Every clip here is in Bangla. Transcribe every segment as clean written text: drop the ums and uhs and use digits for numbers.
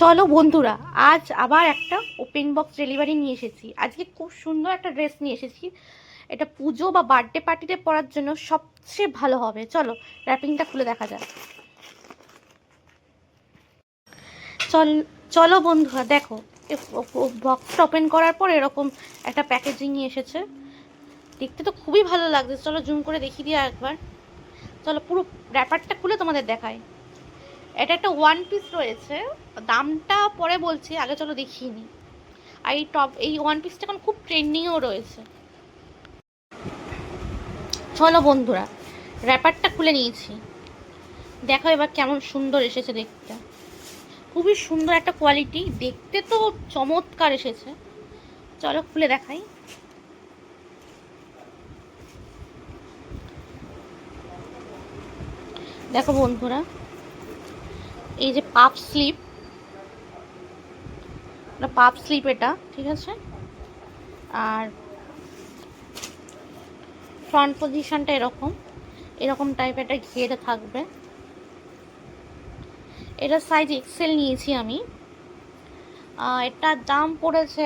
চলো বন্ধুরা, আজ আবার একটা ওপেন বক্স ডেলিভারি নিয়ে এসেছি। আজকে খুব সুন্দর একটা ড্রেস নিয়ে এসেছি। এটা পুজো বা বার্থডে পার্টিতে পরার জন্য সবচেয়ে ভালো হবে। চলো র্যাপিংটা খুলে দেখা যাক। চল চলো বন্ধুরা, দেখো বক্সটা ওপেন করার পর এরকম একটা প্যাকেজিং এসেছে। দেখতে তো খুবই ভালো লাগছে। চলো জুম করে দেখিয়ে দিই একবার। চলো পুরো র্যাপারটা খুলে তোমাদের দেখাই। এটা একটা ওয়ান পিস রয়েছে, দামটা পরে বলছি, আগে চলো দেখিয়ে নিই। আর এই ওয়ান পিসটা এখন খুব ট্রেন্ডিংও রয়েছে। চলো বন্ধুরা, র্যাপারটা খুলে নিয়েছি। দেখো এবার কেমন সুন্দর এসেছে দেখতে। খুবই সুন্দর একটা কোয়ালিটি, দেখতে তো চমৎকার এসেছে। চলো খুলে দেখাই। দেখো বন্ধুরা, এই যে পাপ স্লিপ এটা, ঠিক আছে। আর ফ্রন্ট পজিশনটা এরকম এরকম টাইপের একটা ঘিরে থাকবে। এটা সাইজ এক্সেল নিয়েছি আমি। এটার দাম পড়েছে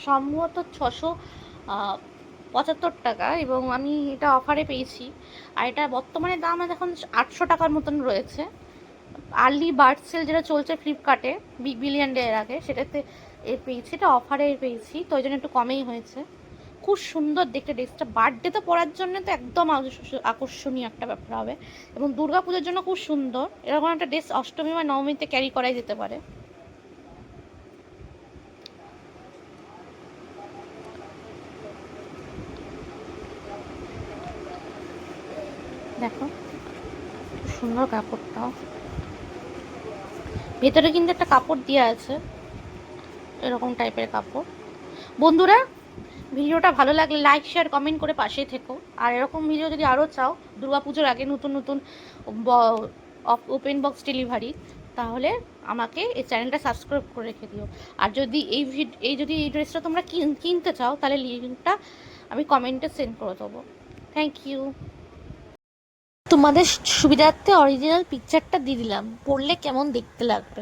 সম্ভবত 675 টাকা, এবং আমি এটা অফারে পেয়েছি। আর এটা বর্তমানে দাম এখন 800 টাকার মতন রয়েছে। আর্লি বার্ড সেল যেটা চলছে ফ্লিপকার্টে বিগ বিলিয়ন ডে এর আগে, সেটাতে পেয়েছি। এটা অফারে পেয়েছি, তো ওই জন্য একটু কমেই হয়েছে। খুব সুন্দর দেখতে ড্রেসটা, বার্থডেতে পরার জন্য তো একদম আকর্ষণীয় একটা ব্যাপার হবে, এবং দুর্গা পুজোর জন্য খুব সুন্দর। এরকম একটা ড্রেস অষ্টমী বা নবমীতে ক্যারি করাই যেতে পারে। দেখো সুন্দর কাপড়টাও, ভেতরে কিন্তু একটা কাপড় দেওয়া আছে, এরকম টাইপের কাপড়। বন্ধুরা, ভিডিওটা ভালো লাগলে লাইক শেয়ার কমেন্ট করে পাশেই থেকো। আর এরকম ভিডিও যদি আরও চাও দুর্গাপুজোর আগে নতুন নতুন ওপেন বক্স ডেলিভারি, তাহলে আমাকে এই চ্যানেলটা সাবস্ক্রাইব করে রেখে দিও। আর যদি এই ড্রেসটা তোমরা কিনতে চাও, তাহলে লিঙ্কটা আমি কমেন্টে সেন্ড করে দেবো। Thank you. তোমাদের সুবিধার্থে অরিজিনাল পিকচারটা দিয়ে দিলাম, পড়লে কেমন দেখতে লাগবে।